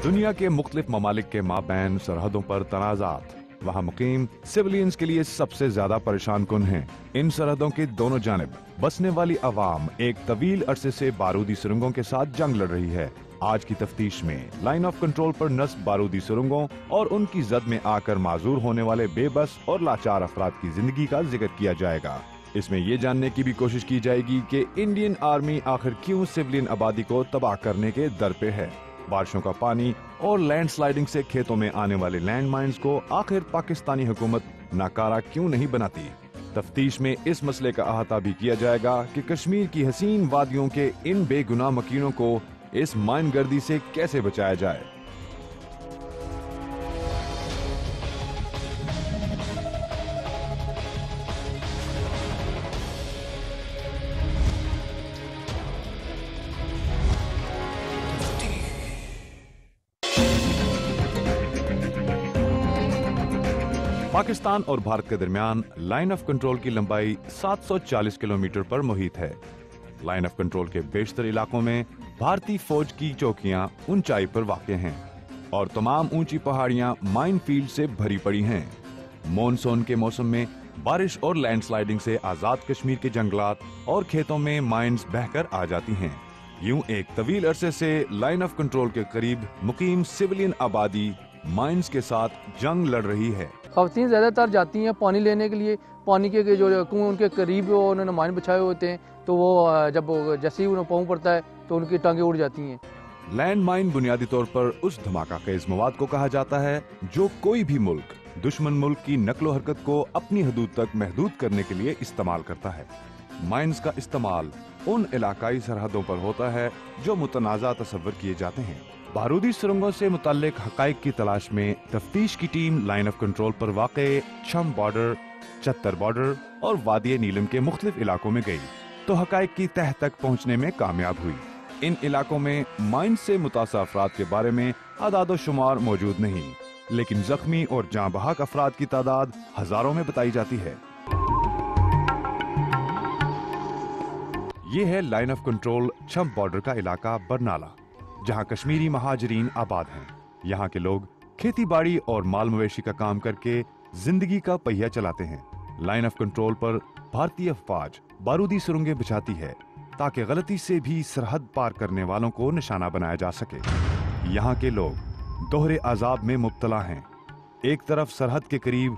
दुनिया के मुख्तलिफ ममालिक के माबैन सरहदों पर तनाज़ात वहाँ मुकीम सिविलियंस के लिए सबसे ज्यादा परेशान कुन हैं। इन सरहदों के दोनों जानिब बसने वाली आवाम एक तवील अरसे से बारूदी सुरंगों के साथ जंग लड़ रही है। आज की तफ्तीश में लाइन ऑफ कंट्रोल पर नस्ब बारूदी सुरंगों और उनकी जद में आकर माजूर होने वाले बेबस और लाचार अफराद की जिंदगी का जिक्र किया जाएगा। इसमें ये जानने की भी कोशिश की जाएगी कि इंडियन आर्मी आखिर क्यों सिविलियन आबादी को तबाह करने के दर पे है। बारिशों का पानी और लैंडस्लाइडिंग से खेतों में आने वाले लैंड माइंस को आखिर पाकिस्तानी हुकूमत नाकारा क्यों नहीं बनाती। तफ्तीश में इस मसले का अहाता भी किया जाएगा कि कश्मीर की हसीन वादियों के इन बेगुनाह मकीनों को इस माइन गर्दी से कैसे बचाया जाए। पाकिस्तान और भारत के दरमियान लाइन ऑफ कंट्रोल की लंबाई 740 किलोमीटर पर मुहित है। लाइन ऑफ कंट्रोल के बेशतर इलाकों में भारतीय फौज की चौकियां ऊंचाई पर वाक़ हैं और तमाम ऊंची पहाड़ियां माइन फील्ड से भरी पड़ी हैं। मॉनसून के मौसम में बारिश और लैंडस्लाइडिंग से आजाद कश्मीर के जंगलात और खेतों में माइंस बहकर आ जाती हैं। यूं एक तवील अरसे से लाइन ऑफ कंट्रोल के करीब मुकीम सिविलियन आबादी माइंस के साथ जंग लड़ रही है। ख़वातीन ज़्यादातर जाती हैं पानी लेने के लिए। पानी के जो कुएं उनके करीब उन्होंने माइन बिछाए होते हैं, तो वो जब जैसे ही उन्हें पाँव पड़ता है तो उनकी टांगें उड़ जाती हैं। लैंड माइन बुनियादी तौर पर उस धमाका खेज मवाद को कहा जाता है जो कोई भी मुल्क दुश्मन मुल्क की नकलो हरकत को अपनी हदूद तक महदूद करने के लिए इस्तेमाल करता है। माइंस का इस्तेमाल उन इलाकाई सरहदों पर होता है जो मुतनाज़ा तस्वर किए जाते हैं। बारूदी सुरंगों से मुताल्लिक हकाइक की तलाश में तफ्तीश की टीम लाइन ऑफ कंट्रोल पर वाक़े छम बॉर्डर, चत्तर बॉर्डर और वादिय नीलम के मुख्तलिफ इलाकों में गई तो हकाइक की तह तक पहुंचने में कामयाब हुई। इन इलाकों में माइन से मुतासर अफराद के बारे में आदाद शुमार मौजूद नहीं, लेकिन जख्मी और जाँ बहक अफराद की तादाद हजारों में बताई जाती है। ये है लाइन ऑफ कंट्रोल छम बॉर्डर का इलाका बरनाला, जहां कश्मीरी महाजरीन आबाद हैं। यहाँ के लोग खेती बाड़ी और माल मवेशी का काम करके जिंदगी का पहिया चलाते हैं। लाइन ऑफ कंट्रोल पर भारतीय फौज बारूदी सुरंगें बिछाती है ताकि गलती से भी सरहद पार करने वालों को निशाना बनाया जा सके। यहाँ के लोग दोहरे अजाब में मुब्तला हैं। एक तरफ सरहद के करीब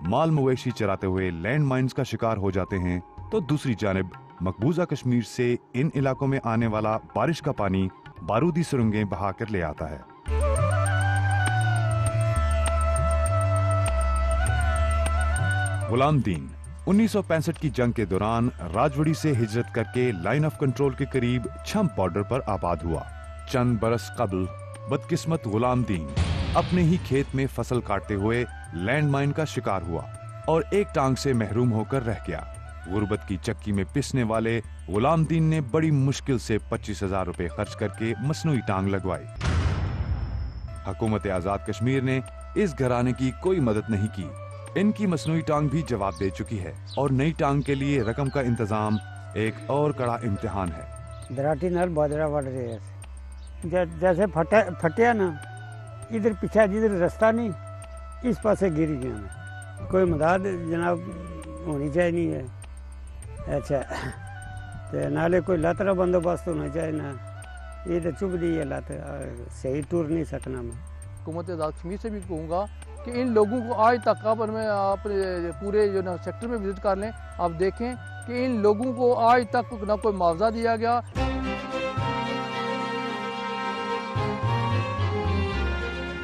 माल मवेशी चराते हुए लैंड माइंस का शिकार हो जाते हैं, तो दूसरी जानिब मकबूजा कश्मीर से इन इलाकों में आने वाला बारिश का पानी बारूदी सुरंगें बहा कर ले आता है। गुलाम दीन 1965 की जंग के दौरान राजवड़ी से हिजरत करके लाइन ऑफ कंट्रोल के करीब छम बॉर्डर पर आबाद हुआ। चंद बरस कबल बदकिस्मत गुलाम दीन अपने ही खेत में फसल काटते हुए लैंड माइन का शिकार हुआ और एक टांग से महरूम होकर रह गया। गुर्बत की चक्की में पिसने वाले गुलाम दीन ने बड़ी मुश्किल से 25,000 रुपए खर्च करके मसनूई टांग लगवाई। हुकूमत आजाद कश्मीर ने इस घराने की कोई मदद नहीं की। इनकी मसनूई टांग भी जवाब दे चुकी है और नई टांग के लिए रकम का इंतजाम एक और कड़ा इम्तिहान है। दराटी नाल बाजरा बढ़ रही है, जैसे फटिया ना, इधर पीछे जिधर रास्ता नहीं, इस पासे गिर गया। कोई मदद जनाब होनी चाहिए नहीं है। अच्छा, तो नाले कोई लत का बंदोबस्त होना चाहिए ना, ये तो चुभ दी है लत, सही टूर नहीं सकना। मैं हुकूमत आज़ाद कश्मीर से भी कहूँगा कि इन लोगों को आज तक आप पूरे जो ना सेक्टर में विजिट कर लें, आप देखें कि इन लोगों को आज तक ना कोई मुआवजा दिया गया।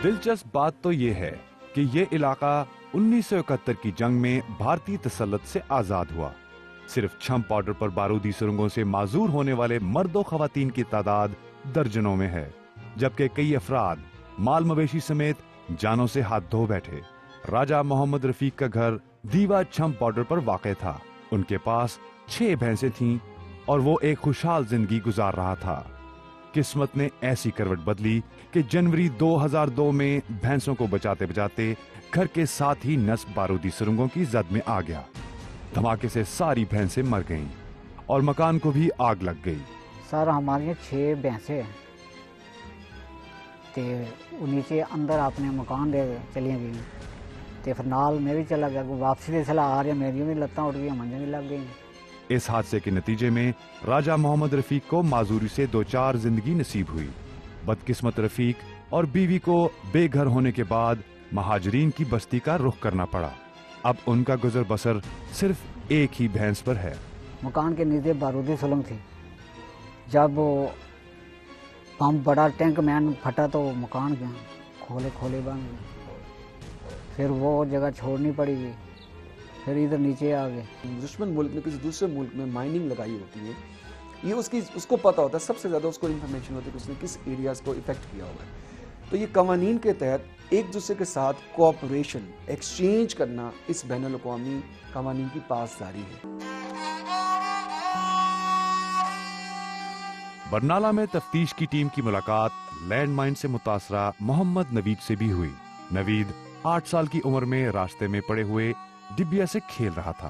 दिलचस्प बात तो ये है कि ये इलाका 1971 की जंग में भारतीय तसल्लुत से आजाद हुआ। सिर्फ छम बॉर्डर पर बारूदी सुरंगों से माजूर होने वाले मर्दों खवातीन की तादाद दर्जनों में है, जबकि कई अफराद माल मवेशी समेत जानों से हाथ धो बैठे। राजा मोहम्मद रफीक का घर दीवा छम बॉर्डर पर वाक़ था। उनके पास 6 भैंसें थीं और वो एक खुशहाल जिंदगी गुजार रहा था। किस्मत ने ऐसी करवट बदली कि जनवरी 2002 में भैंसों को बचाते बचाते घर के साथ ही नस्ब बारूदी सुरंगों की जद में आ गया। धमाके से सारी भैंसें मर गईं और मकान को भी आग लग गई। सर हमारे 6 भैंसें हैं ਤੇ ਉਹ ਨੀਚੇ ਅੰਦਰ ਆਪਣੇ ਮਕਾਨ ਦੇ ਚਲੀਆਂ ਗਈਆਂ ਤੇ ਫਿਰ ਨਾਲ ਮੈਂ ਵੀ ਚਲਾ ਗਿਆ। ਵਾਪसी ਦੇ ਸਲਾਹ ਆ ਰਿਹਾ, ਮੇਰੀਆਂ ਵੀ ਲੱਤਾਂ ਉੱਡ ਗਈਆਂ, ਮੰਜਾਂ भी लग गई। इस हादसे के नतीजे में राजा मोहम्मद रफीक को माजूरी से 2-4 जिंदगी नसीब हुई। बदकिस्मत रफीक और बीवी को बेघर होने के बाद महाजरीन की बस्ती का रुख करना पड़ा। अब उनका गुजर बसर सिर्फ एक ही भैंस पर है। मकान के नीचे बारूदी सुलंग थी। जब वो पंप बड़ा टैंक मैन फटा तो मकान गया खोले बन गए। फिर वो जगह छोड़नी पड़ी, फिर इधर नीचे आ गए। दुश्मन मुल्क में किसी दूसरे मुल्क में माइनिंग लगाई होती है, ये उसको पता होता है, सबसे ज़्यादा उसको इन्फॉर्मेशन होती है कि उसने किस एरियाज़ को इफेक्ट किया हुआ है। तो ये कवानीन के तहत एक दूसरे के साथ कोऑपरेशन एक्सचेंज करना इस बैनुल अक़वामी कवानीन की पासदारी है। बरनाला में तफ्तीश की टीम की मुलाकात लैंड माइन से मुतासरा मोहम्मद नवीद से भी हुई। नवीद 8 साल की उम्र में रास्ते में पड़े हुए डिबिया से खेल रहा था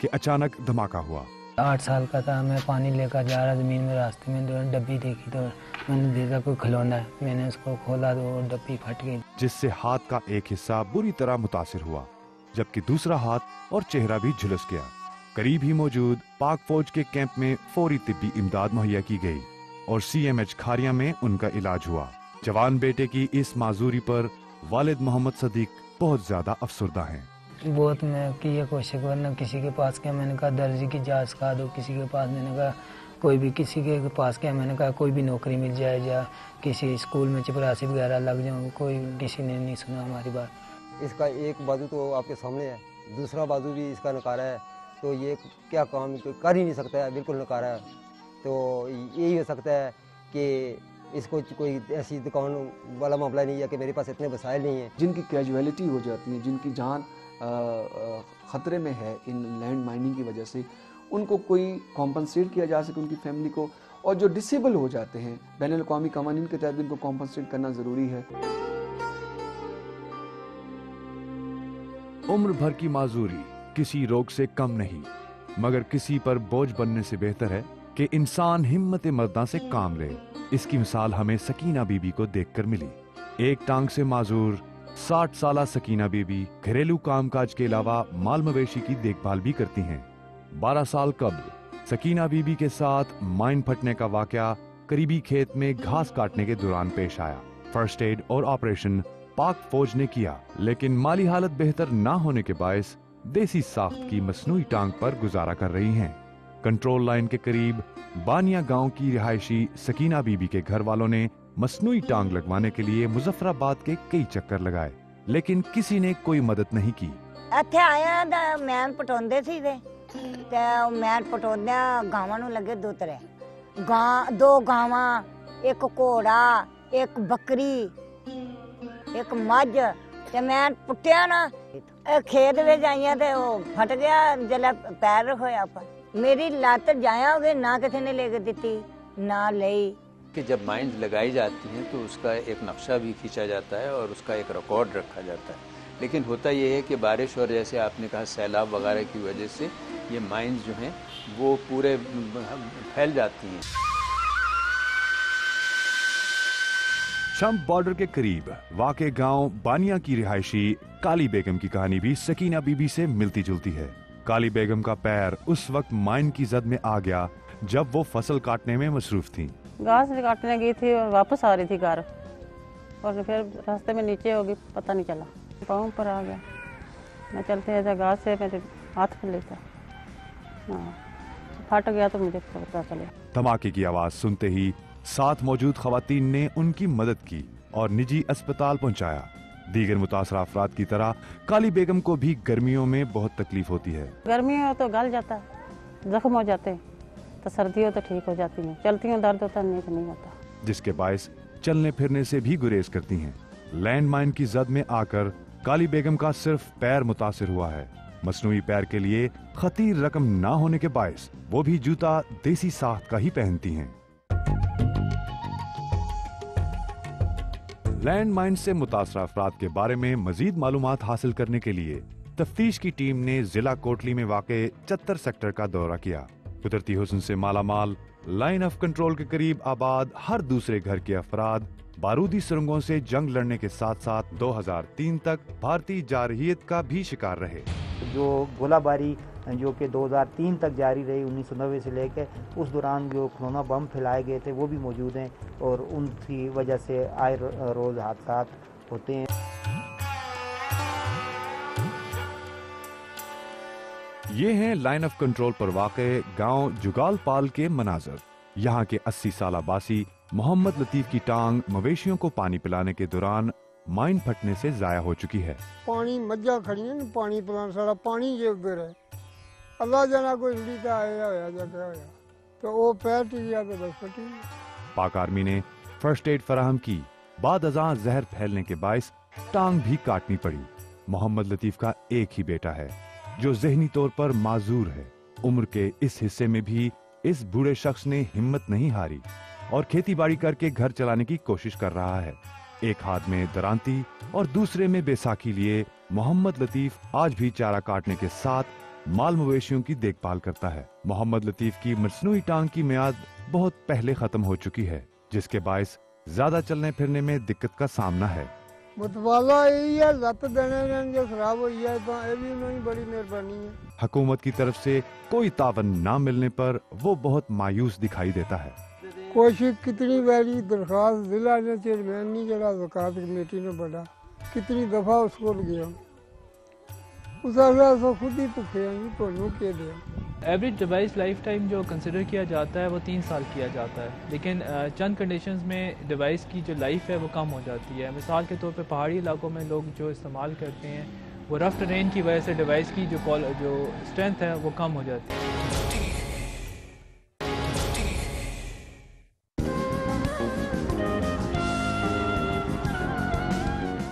कि अचानक धमाका हुआ। 8 साल का था, मैं पानी लेकर जा रहा ज़मीन में, रास्ते में डब्बी देखी तो मैंने देखा कोई खिलौना है, मैंने उसको खोला तो डब्बी फट गई, जिससे हाथ का एक हिस्सा बुरी तरह मुतासिर हुआ, जबकि दूसरा हाथ और चेहरा भी झुलस गया। करीब ही मौजूद पाक फौज के कैंप में फौरी तिब्बी इमदाद मुहैया की गई और CMH खारिया में उनका इलाज हुआ। जवान बेटे की इस माजूरी पर वालिद मोहम्मद सदीक बहुत ज्यादा अफसरदा हैं। बहुत मैं की कोशिश वरना किसी के पास क्या, मैंने कहा दर्जी की जांच सिखा दो किसी के पास, मैंने कहा कोई भी किसी के पास क्या, मैंने कहा कोई भी नौकरी मिल जाए या किसी स्कूल में चपरासी वगैरह लग जाऊँ, कोई किसी ने नहीं सुना हमारी बात। इसका एक बाजू तो आपके सामने है, दूसरा बाजू भी इसका नकारा है, तो ये क्या काम कर ही नहीं सकता है, बिल्कुल नकारा है। तो यही हो सकता है कि इसको कोई ऐसी दुकान वाला मामला नहीं है कि मेरे पास इतने वसाइल नहीं हैं। जिनकी कैजुअलिटी हो जाती है, जिनकी जान ख़तरे में है इन लैंड माइनिंग की वजह से, उनको कोई कॉम्पनसेट किया जा सके उनकी फैमिली को, और जो डिसेबल हो जाते हैं बैनुल अक़वामी क़वानीन के तहत भी इनको कॉम्पनसेट करना ज़रूरी है। उम्र भर की माजूरी किसी रोग से कम नहीं, मगर किसी पर बोझ बनने से बेहतर है कि इंसान हिम्मत मर्दा से काम ले। इसकी मिसाल हमें सकीना बीबी को देखकर मिली। एक टांग से माजूर 60 साला सकीना बीबी घरेलू कामकाज के अलावा माल मवेशी की देखभाल भी करती हैं। 12 साल कबल सकीना बीबी के साथ माइन फटने का वाकया करीबी खेत में घास काटने के दौरान पेश आया। फर्स्ट एड और ऑपरेशन पाक फौज ने किया, लेकिन माली हालत बेहतर ना होने के बायस देसी साख्त की मसनूई टांग पर गुजारा कर रही हैं। कंट्रोल लाइन के करीब बानिया गांव की रिहायशी सकीना बीबी के घर वालों ने मसनूई टांग लगवाने के लिए मुजफ्फराबाद के कई चक्कर लगाए, लेकिन किसी ने कोई मदद नहीं की। ਇੱਥੇ ਆਇਆ ਤਾਂ ਮੈਨ ਪਟਾਉਂਦੇ ਸੀ ਤੇ ਮੈਨ ਪਟਾਉਂਦਿਆਂ ਗਾਵਾਂ ਨੂੰ ਲੱਗੇ ਦੋ ਤਰ੍ਹਾਂ, ਦੋ ਗਾਵਾਂ, ਇੱਕ ਘੋੜਾ, ਇੱਕ ਬੱਕਰੀ, ਇੱਕ ਮੱਝ, ਤੇ ਮੈਨ ਪੁੱਟਿਆ ਨਾ ਖੇਤ ਵਿੱਚ ਆਈਆਂ ਤੇ ਉਹ ਫਟ ਗਿਆ ਜਲਾ ਪੈਰ ਹੋਇਆ ਪਰ मेरी लात जाया हो गई, ना किसी ने लेकर दी ना लई। कि जब माइंस लगाई जाती हैं तो उसका एक नक्शा भी खींचा जाता है और उसका एक रिकॉर्ड रखा जाता है, लेकिन होता ये है कि बारिश और जैसे आपने कहा सैलाब वगैरह की वजह से ये माइंस जो हैं वो पूरे फैल जाती हैं। शम्प बॉर्डर के करीब वाक़े गांव बानिया की रिहायशी काली बेगम की कहानी भी सकीना बीबी से मिलती जुलती है। काली बेगम का पैर उस वक्त माइन की जद में आ गया जब वो फसल काटने में मसरूफ थी। घास काटने गई थी और वापस आ रही थी घर, और फिर रास्ते में नीचे हो गई, पता नहीं चला, पाँव पर आ गया। मैं चलते ऐसा घास से मेरे हाथ पर लेता, फट गया तो मुझे पता चला। धमाके की आवाज सुनते ही साथ मौजूद खवातीन ने उनकी मदद की और निजी अस्पताल पहुंचाया। दीगर मुतासरा अफराद की तरह काली बेगम को भी गर्मियों में बहुत तकलीफ होती है। गर्मियों में तो गल जाता है, जख्म हो जाते हैं, तो सर्दियों तो ठीक हो जाती हैं, चलती हूँ दर्द होता नहीं तो नहीं होता, जिसके बायस चलने फिरने से भी गुरेज करती हैं। लैंड माइन की जद में आकर काली बेगम का सिर्फ पैर मुतासिर हुआ है। मसनूई पैर के लिए खतीर रकम ना होने के बायस वो भी जूता देसी साख्त का ही पहनती हैं। लैंड माइन से मुतासरा अफराद के बारे में मजीद मालूमात हासिल करने के लिए तफ्तीश की टीम ने जिला कोटली में वाक़े 74 सेक्टर का दौरा किया। कुदरती हुस्न से मालामाल लाइन ऑफ कंट्रोल के करीब आबाद हर दूसरे घर के अफराद बारूदी सुरंगों से जंग लड़ने के साथ साथ 2003 तक भारतीय जारहियत का भी शिकार रहे। जो गोलाबारी जो कि 2003 तक जारी रही 1990 से लेकर, उस दौरान जो खिलौना बम फैलाए गए थे वो भी मौजूद हैं और उनकी वजह से आए रोज़ हादसा होते हैं। ये हैं लाइन ऑफ कंट्रोल पर वाक़े गांव जुगालपाल के मनाजर। यहाँ के 80 साल बासी मोहम्मद लतीफ की टांग मवेशियों को पानी पिलाने के दौरान माइन फटने से जाया हो चुकी है। पानी मज्जा खड़ी है, पानी पिलाने सारा पानी जे उधर है, अल्लाह जाना कोई रीता आया होया जाता होया तो वो पैर टूट गया तो बस फटी। पाक आर्मी ने फर्स्ट एड फराहम की, बाद अज़ां जहर फैलने के बायस टांग भी काटनी पड़ी। मोहम्मद लतीफ का एक ही बेटा है जो ज़हनी तौर पर माजूर है। उम्र के इस हिस्से में भी इस बूढ़े शख्स ने हिम्मत नहीं हारी और खेती बाड़ी करके घर चलाने की कोशिश कर रहा है। एक हाथ में दरांती और दूसरे में बैसाखी लिए मोहम्मद लतीफ आज भी चारा काटने के साथ माल मवेशियों की देखभाल करता है। मोहम्मद लतीफ की मसनूई टांग की मियाद बहुत पहले खत्म हो चुकी है, जिसके बायस ज्यादा चलने फिरने में दिक्कत का सामना है। मुतवाला यही है, लत देने जो खराब हुई है तो ये भी नहीं बड़ी मेहरबानी है। हुकूमत की तरफ से कोई तावन ना मिलने पर वो बहुत मायूस दिखाई देता है। कोशिश कितनी बारी दरखास्त जिला ने चेयरमैन नहीं जरा ज़कात कमेटी ने बढ़ा, कितनी दफा उसको गया, उस तो खुद ही भुखे हैं तो के दिया। एवरेज डिवाइस लाइफ टाइम जो कंसिडर किया जाता है वो 3 साल किया जाता है, लेकिन चंद कंडीशंस में डिवाइस की जो लाइफ है वो कम हो जाती है। मिसाल के तौर पे पहाड़ी इलाकों में लोग जो इस्तेमाल करते हैं वो रफ टेरेन की वजह से डिवाइस की जो स्ट्रेंथ है वो कम हो जाती है।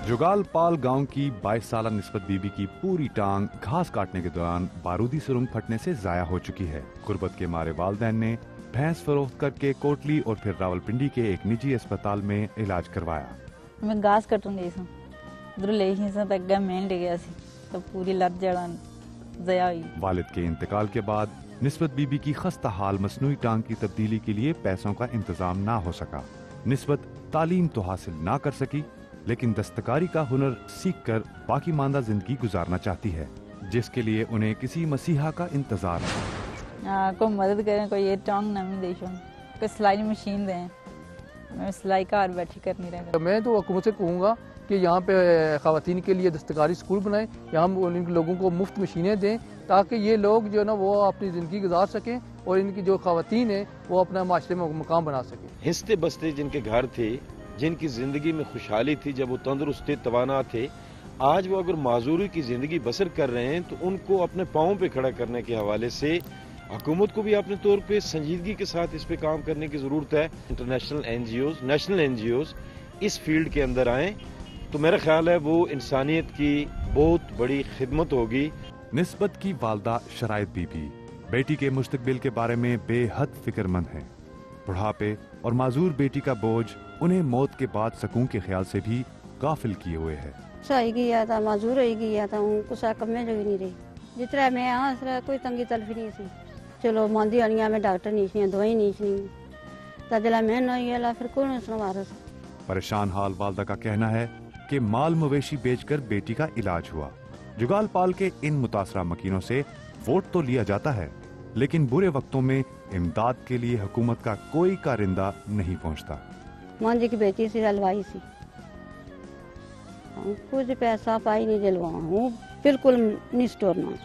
जुगालपाल गांव की 22 साला निस्बत बीबी की पूरी टांग घास काटने के दौरान बारूदी सुरंग फटने से जाया हो चुकी है। गुर्बत के मारे वालिदैन ने भैंस फरोख्त करके कोटली और फिर रावलपिंडी के एक निजी अस्पताल में इलाज करवाया। मैं घास कटन गई सी, उधर ले ही सा तक मैं ले गया सी तो पूरी लत जड़न जया हुई। वालिद के इंतकाल के बाद निस्बत बीबी की खस्ता हाल मसनूई टांग की तब्दीली के लिए पैसों का इंतजाम ना हो सका। निस्बत तालीम तो हासिल ना कर सकी, लेकिन दस्तकारी का हुनर सीख कर बाकी मांदा जिंदगी गुजारना चाहती है, जिसके लिए उन्हें किसी मसीहा का इंतजार है। कोई मदद करें, कोई ये टांग नवी दे, कोई सिलाई मशीन दें, मैं सिलाई घर बैठी कर नहीं रहा। मैं तो हुकूमत से कहूँगा कि यहाँ पे ख़वातीन के लिए दस्तकारी स्कूल बनाएं, यहाँ इन लोगों को मुफ्त मशीनें दें ताकि ये लोग जो है ना वो अपनी ज़िंदगी गुजार सकें और इनकी जो ख़वातीन है वो अपना माशरे में मुकाम बना सकें। हिस्ते बस्ते जिनके घर थे, जिनकी ज़िंदगी में खुशहाली थी, जब वो तंदुरुस्त थे, तवाना थे, आज वो अगर माजूरी की ज़िंदगी बसर कर रहे हैं तो उनको अपने पाँव पे खड़ा करने के हवाले से हुकूमत को भी अपने तौर पे संजीदगी के साथ इस पे काम करने की ज़रूरत है। इंटरनेशनल एनजीओज, नेशनल एनजीओज इस फील्ड के अंदर आएँ तो मेरा ख्याल है वो इंसानियत की बहुत बड़ी खिदमत होगी। निस्बत की वालदा शराइत बीबी बेटी के मुस्तकबिल के बारे में बेहद फिक्रमंद हैं। बुढ़ापे और माजूर बेटी का बोझ उन्हें मौत के बाद सकून के ख्याल से भी गाफिल किए हुए है। सही गया था, माजूर ही गया था, कुछ कम में जो नहीं रही, जितना मैं यहाँ से कोई तंगी तलफी नहीं सी। चलो मांदी आनिया में डॉक्टर नहीं सी, दवाई नहीं सी, तजला मैं नहीं गया फिर कौन सुनवा। परेशान हाल वालदा का कहना है कि माल मवेशी बेचकर बेटी का इलाज हुआ। जुगालपाल के इन मुतासरा मकीनों से वोट तो लिया जाता है, लेकिन बुरे वक्तों में इमदाद के लिए हुकूमत का कोई कारिंदा नहीं पहुंचता। मांझी की बेटी से जलवाई सी, कुछ पैसा पाई नहीं जलवा हूँ, बिल्कुल नहीं स्टोरना।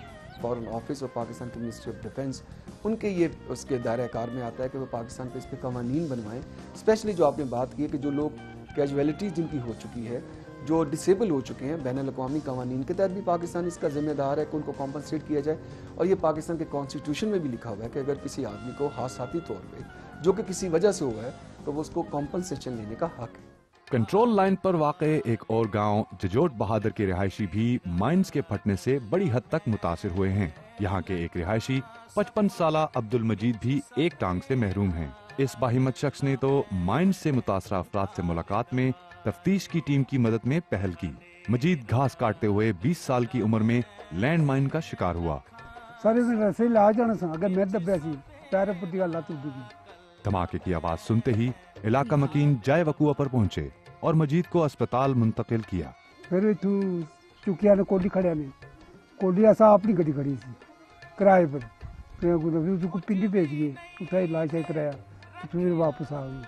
फॉरेन ऑफिस और पाकिस्तान की मिनिस्ट्री ऑफ डिफेंस उनके ये उसके दायरे कार में आता है कि वो पाकिस्तान पे इस पर कवानीन बनवाएं। स्पेशली जो आपने बात की है कि जो लोग कैजुअलिटीज जिनकी हो चुकी है, जो डिसेबल हो चुके हैं, बैन अल-अक़वामी कवानीन के तहत भी पाकिस्तान इसका जिम्मेदार है कि उनको कॉम्पनसेट किया जाए। और ये पाकिस्तान के कॉन्स्टिट्यूशन में भी लिखा हुआ है कि अगर किसी आदमी को हादसाती तौर पर जो कि किसी वजह से हुआ है तो वो उसको कॉम्पनसेशन लेने का हक है। कंट्रोल लाइन पर वाक़े एक और गांव जजोट बहादुर के रिहायशी भी माइंस के फटने से बड़ी हद तक मुतासिर हुए हैं। यहाँ के एक रिहायशी 55 साला अब्दुल मजीद भी एक टांग से महरूम हैं। इस बाहिम्मत शख्स ने तो माइंस से मुतासरा अफराद से मुलाकात में तफ्तीश की टीम की मदद में पहल की। मजीद घास काटते हुए 20 साल की उम्र में लैंड माइन का शिकार हुआ। सारे दिन रस्से ला जाना सा, अगर मैं दब्या सी पैर पुट्टी लत उड़ गई धमाके की आवाज सुनते ही इलाका मकीन जाए वकुआ पर पहुंचे और मजीद को अस्पताल मुंतकिल किया। फिर तू चुकिया ने कोडी खड़िया ने कोडी ऐसा अपनी गड्डी खड़ी सी किराए पर, फिर उसको पिंडी भेज गए, उठा इलाज कराया तो फिर वापस आ गई।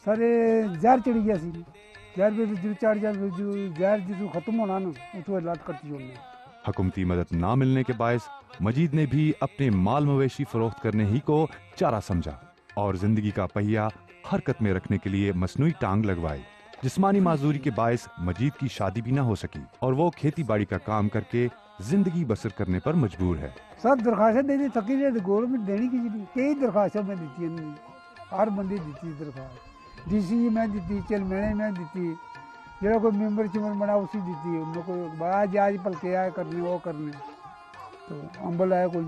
सारे जहर चढ़ी गया सी, जहर भी जो चढ़ जाए जो जहर जो खत्म होना ना उसको इलाज करती होने। हुकूमती मदद ना मिलने के बायस मजीद ने भी अपने माल मवेशी फरोख्त करने ही को चारा समझा और जिंदगी का पहिया हरकत में रखने के लिए मसनूई टांग लगवाई। जिस्मानी माजूरी के बायस मजीद की शादी भी ना हो सकी और वो खेती बाड़ी का काम करके जिंदगी बसर करने पर मजबूर है। सब दरखास्तें देनी थकी गवर्नमेंट देनी की कई दरखास्तें मैं दी, हर बंदी दी दरखास्त, डीसी मैं दी, चेयरमैन मैं दी, जो कोई मेंबर चिमर बना उसी दी, उनको आज आज पलके आए करने वो करने, तो अम्बल आया कोई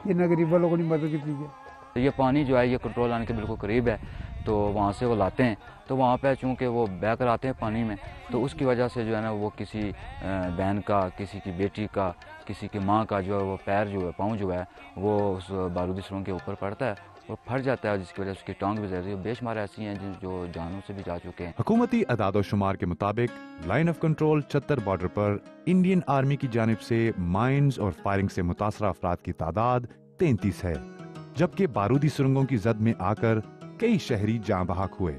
ये गरीब लोगों की मदद की है। ये पानी जो है ये कंट्रोल आने के बिल्कुल करीब है, तो वहाँ से वो लाते हैं, तो वहाँ पे चूँकि वो बह कर आते हैं पानी में, तो उसकी वजह से जो है ना वो किसी बहन का, किसी की बेटी का, किसी की माँ का जो है वो पैर जो है, पाँव जो है वो उस बारूदी सुरंग के ऊपर पड़ता है और फट जाता है, जिसकी वजह से उसकी टांग भी जैसे बेशुमार ऐसी हैं जो जानों से भी जा चुके हैं। हुकूमती अदादोशुमार के मुताबिक line of control Uttar border पर इंडियन आर्मी की जानिब से माइंस और फायरिंग से मुतासरा अफराद की तादाद 33 है, जबकि बारूदी सुरंगों की जद में आकर कई शहरी जाँ बहक हुए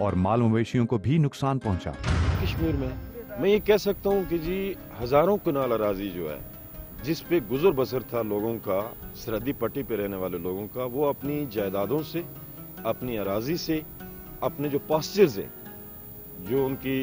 और माल मवेशियों को भी नुकसान पहुंचा। कश्मीर में मैं ये कह सकता हूँ कि जी हजारों कनाल अराजी जो है जिस पे गुजर बसर था लोगों का, सरहदी पट्टी पे रहने वाले लोगों का, वो अपनी जायदादों से, अपनी अराजी से, अपने जो पास्चर्स हैं, जो उनकी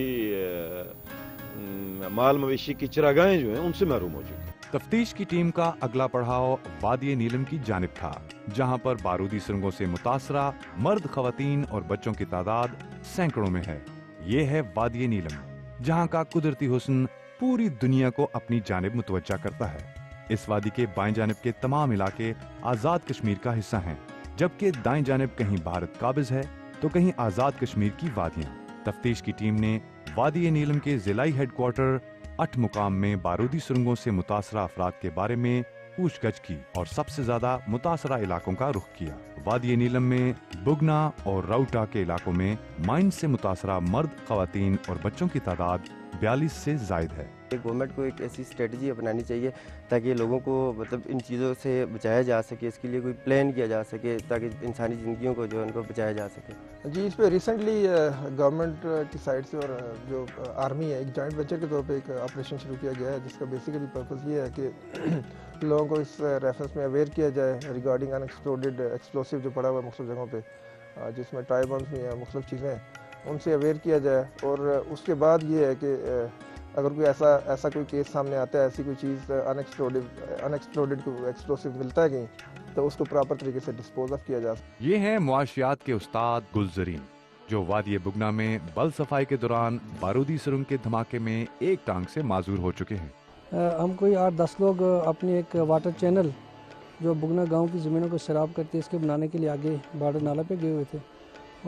माल मवेशी की चरागाहें जो हैं उनसे महरूम हो चुके। तफ्तीश की टीम का अगला पड़ाव वादी नीलम की जानिब था, जहां पर बारूदी सुरंगों से मुतासरा मर्द, खवातीन और बच्चों की तादाद सैकड़ों में है। ये है वादी नीलम, जहां का कुदरती हुस्न पूरी दुनिया को अपनी जानिब मुतवज्जा करता है। इस वादी के बाएं जानिब के तमाम इलाके आजाद कश्मीर का हिस्सा हैं, जबकि दाएं जानिब कहीं भारत काबिज है तो कहीं आजाद कश्मीर की वादियां। तफ्तीश की टीम ने वादी नीलम के जिलाई हेडक्वार्टर 8 मुकाम में बारूदी सुरंगों से मुतासरा अफराद के बारे में पूछगछ की और सबसे ज्यादा मुतासरा इलाकों का रुख किया। वादी नीलम में बुगना और राउटा के इलाकों में माइन से मुतासरा मर्द, खवातीन और बच्चों की तादाद 42 से जायद है। गवर्नमेंट को एक ऐसी स्ट्रेटजी अपनानी चाहिए ताकि लोगों को मतलब इन चीज़ों से बचाया जा सके, इसके लिए कोई प्लान किया जा सके ताकि इंसानी ज़िंदगियों को जो है उनको बचाया जा सके। जी, इस पे रिसेंटली गवर्नमेंट की साइड से और जो आर्मी है एक जॉइंट वेंचर के तौर पे एक ऑपरेशन शुरू किया गया है, जिसका बेसिकली पर्पस ये है कि लोगों को इस रेफरेंस में अवेयर किया जाए रिगार्डिंग अनएक्सप्लोडेड एक्सप्लोसिव जो पड़ा हुआ है मुख्तलिफ जगहों पे, जिसमें ट्राई बम्स भी हैं, मुख्तलिफ चीज़ें, उनसे अवेयर किया जाए। और उसके बाद ये है कि अगर कोई ऐसा कोई केस सामने आता है, ऐसी कोई चीज़ अनएक्सप्लोडेड एक्सप्लोसिव मिलता है कहीं, तो उसको प्रॉपर तरीके से डिस्पोज ऑफ किया जा सकता है। ये हैं मुआशियात के उस्ताद गुलजरीन, जो वादी बुगना में बल सफाई के दौरान बारूदी सुरंग के धमाके में एक टांग से माजूर हो चुके हैं। हम कोई 8-10 लोग अपनी एक वाटर चैनल जो बुगना गांव की ज़मीनों को शराब करती है इसके बनाने के लिए आगे बार्डर नाला पे गए हुए थे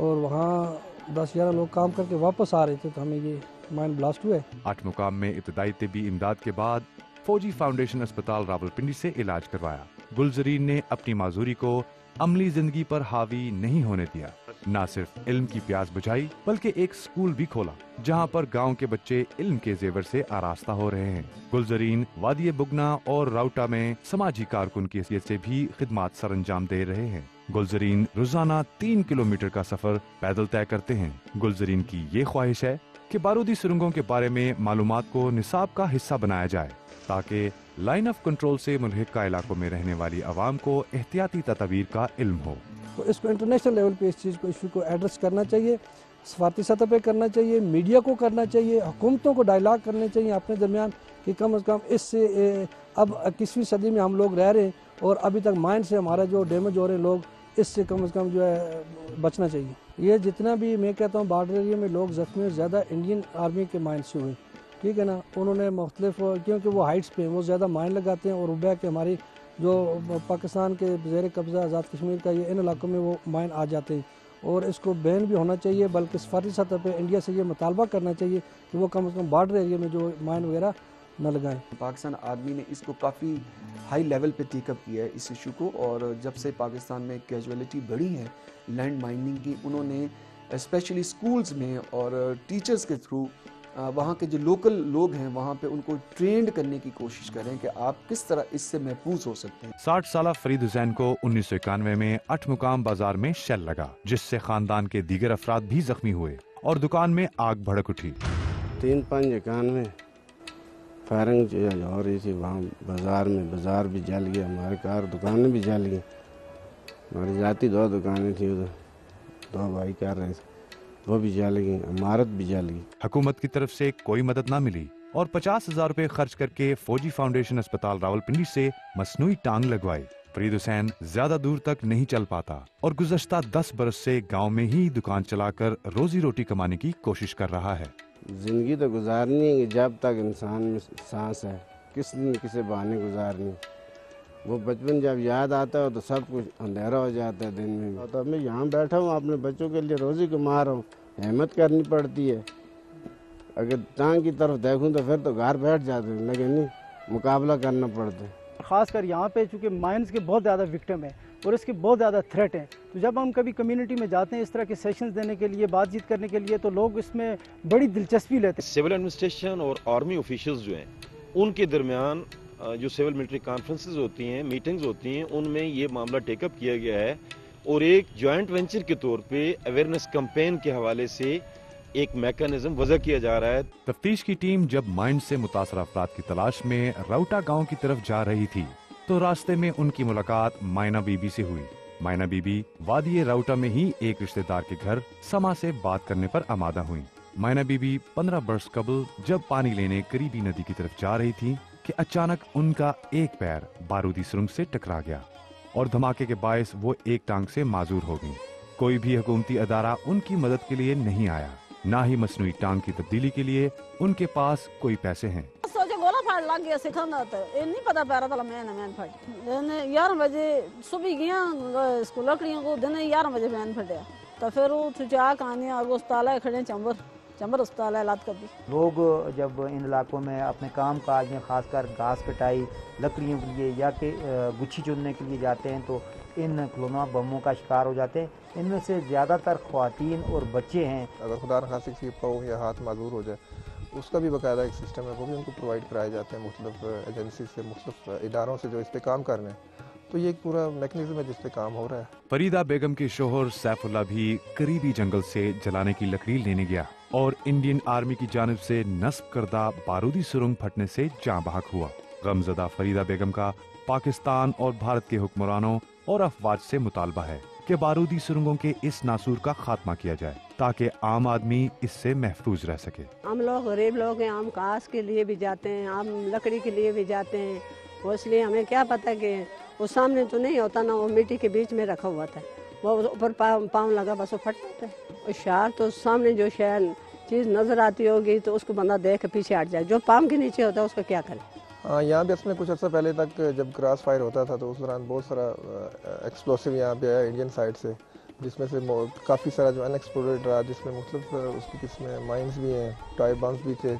और वहाँ 10-11 लोग काम करके वापस आ रहे थे, तो हमें ये माइन ब्लास्ट हुआ है। 8 मुकाम में इब्तदाई तिब्बी इमदाद के बाद फौजी फाउंडेशन अस्पताल रावलपिंडी से इलाज करवाया। गुलजरीन ने अपनी माजूरी को अमली जिंदगी पर हावी नहीं होने दिया, न सिर्फ इल्म की प्यास बुझाई बल्कि एक स्कूल भी खोला जहां पर गांव के बच्चे इल्म के जेवर से आरास्ता हो रहे हैं। गुलजरीन वादी बुगना और राउटा में समाजी कारकुन की हैसियत से भी खिदमात सरंजाम दे रहे हैं। गुलजरीन रोजाना 3 किलोमीटर का सफर पैदल तय करते हैं। गुलजरीन की ये ख्वाहिश है कि बारूदी सुरंगों के बारे में मालूमात को निसाब का हिस्सा बनाया जाए ताकि लाइन ऑफ कंट्रोल से मुल्हिका इलाकों में रहने वाली आवाम को एहतियाती तदबीर का इल्म हो। तो इसको इंटरनेशनल लेवल पे इस चीज़ को इशू को एड्रेस करना चाहिए, सफारती सतह पे करना चाहिए, मीडिया को करना चाहिए, हुकूमतों को डायलॉग करने चाहिए अपने दरमियान कि कम से कम इससे अब 21वीं सदी में हम लोग रह रहे हैं और अभी तक माइंड से हमारा जो डैमेज हो रहे हैं लोग, इससे कम से कम जो है बचना चाहिए। ये जितना भी मैं कहता हूँ बॉर्डर एरिया में लोग जख्मी ज़्यादा इंडियन आर्मी के माइंड से हुए, ठीक है ना, उन्होंने मुख्तलिफ क्योंकि वो हाइट्स पे वो ज़्यादा माइन लगाते हैं और रुबा के हमारी जो पाकिस्तान के ज़ेर कब्ज़ा आज़ाद कश्मीर का ये इन इलाकों में वो माइन आ जाते हैं और इसको बैन भी होना चाहिए, बल्कि सफारती सतह पे इंडिया से ये मुतालबा करना चाहिए कि वो कम से कम बॉर्डर एरिया में जो माइन वगैरह न लगाएं। पाकिस्तान आर्मी ने इसको काफ़ी हाई लेवल पे टेकअप किया है इस इशू को, और जब से पाकिस्तान में कैजुअलिटी बढ़ी है लैंड माइनिंग की, उन्होंने स्पेशली स्कूल्स में और टीचर्स के थ्रू वहाँ के जो लोकल लोग हैं वहाँ पे उनको ट्रेंड करने की कोशिश करें कि आप किस तरह इससे महफूज हो सकते हैं। 60 साला फरीद हुसैन को 1991 में 8 मुकाम बाजार में शेल लगा, जिससे खानदान के दीगर अफराद भी जख्मी हुए और दुकान में आग भड़क उठी। 3-5 में फायरिंग हो रही थी वहाँ बाजार में, बाजार भी जल गया, हमारे कार दुकानें भी जल गई, हमारी जाती 2 दुकानें थी उधर, 2 भाई कर रहे थे, वो भी जल गई, इमारत भी जल गई। हुकूमत की तरफ से कोई मदद ना मिली और 50,000 रुपए खर्च करके फौजी फाउंडेशन अस्पताल रावलपिंडी से मसनूई टांग लगवाई। फरीद हुसैन ज्यादा दूर तक नहीं चल पाता और गुज़श्ता 10 बरस से गांव में ही दुकान चलाकर रोजी रोटी कमाने की कोशिश कर रहा है। जिंदगी तो गुजारनी है कि जब तक इंसान में सांस है, किस दिन किसी बहाने गुजारनी। वो बचपन जब याद आता है तो सब कुछ अंधेरा हो जाता है दिन में। तो मैं यहाँ बैठा हूँ अपने बच्चों के लिए रोज़ी कमा रहा हूँ, हिम्मत करनी पड़ती है। अगर टांग की तरफ देखूँ तो फिर तो घर बैठ जाते हैं, लेकिन नहीं, मुकाबला करना पड़ता है। ख़ासकर यहाँ पे चूँकि माइंस के बहुत ज़्यादा विक्टिम है और इसके बहुत ज़्यादा थ्रेट हैं, तो जब हम कभी कम्युनिटी में जाते हैं इस तरह के सेशंस देने के लिए, बातचीत करने के लिए, तो लोग इसमें बड़ी दिलचस्पी लेते हैं। सिविल एडमिनिस्ट्रेशन और आर्मी ऑफिशियल्स जो हैं उनके दरमियान जो सिविल मिलिट्री कॉन्फ्रेंसेस होती हैं, मीटिंग्स होती हैं, उनमें ये मामला टेकअप किया गया है और एक जॉइंट वेंचर के तौर पे अवेयरनेस कैंपेन के हवाले से एक मैकेनिज्म वज़ा किया जा रहा है। तफ्तीश की टीम जब माइन से मुतासर अफराद की तलाश में राउटा गांव की तरफ जा रही थी तो रास्ते में उनकी मुलाकात मायना बीबी से हुई। मायना बीबी वादी राउटा में ही एक रिश्तेदार के घर समा से बात करने पर आमादा हुई। मायना बीबी 15 बरस कबल जब पानी लेने करीबी नदी की तरफ जा रही थी कि अचानक उनका एक पैर बारूदी सुरंग से टकरा गया और धमाके के बायस वो एक टांग से माजूर हो गई। कोई भी हुकूमती अदारा उनकी मदद के लिए नहीं आया, ना ही मसनूई टांग की तब्दीली के लिए उनके पास कोई पैसे हैं। सोचे गोला फाड़ लग गया सिखाना तो ये नहीं पता पैरा था मैन फट 11 बजे सुबह गया स्कूल लकड़ियों को दिन 11 बजे मैन फटिया तो फिर वो जा कहानी अस्पताल खड़े चंबर अस्पताल है लात कर दी। लोग जब इन इलाकों में अपने काम काज में खासकर घास कटाई लकड़ियों के लिए या कि गुच्छी चुनने के लिए जाते हैं तो इन खिलौना बमों का शिकार हो जाते हैं। इनमें से ज़्यादातर ख्वातीन और बच्चे हैं। अगर खुदा न खास्ता किसी पाँव या हाथ माजूर हो जाए उसका भी बाकायदा एक सिस्टम है, वो भी उनको प्रोवाइड कराए जाते हैं मुख्तलिफ एजेंसी से, मुख्तलिफ इदारों से जो इस पे काम कर रहे हैं। तो ये एक पूरा मैकेनिज्म है जिस पे काम हो रहा है। फरीदा बेगम के शोहर सैफुल्ला भी करीबी जंगल से जलाने की लकड़ी लेने गया और इंडियन आर्मी की जानिब से नस्ब करदा बारूदी सुरंग फटने से जाँ बहक हुआ। गमजदा फरीदा बेगम का पाकिस्तान और भारत के हुक्मरानों और अफवाज से मुतालबा है कि बारूदी सुरंगों के इस नासूर का खात्मा किया जाए ताकि आम आदमी इससे महफूज रह सके। हम लोग गरीब लोग हैं, हम घास के लिए भी जाते हैं, हम लकड़ी के लिए भी जाते हैं, वो इसलिए हमें क्या पता कि वो सामने तो नहीं होता ना, वो मिट्टी के बीच में रखा हुआ था, वो ऊपर पाँव लगा बस वो फट जाता है। और शार तो सामने जो शहर चीज़ नज़र आती होगी तो उसको बंदा देख के पीछे हट जाए, जो पाँव के नीचे होता है उसको क्या करे। हाँ, यहाँ भी असमें कुछ अर्सा पहले तक जब क्रॉस फायर होता था तो उस दौरान बहुत सारा एक्सप्लोसिव यहाँ पे आया इंडियन साइड से, जिसमें से काफ़ी सारा जो अनएक्सप्लोरेड रहा, जिसमें मुख्तलिफ उसकी किस्में माइंस भी हैं, टाइप बम्स भी थे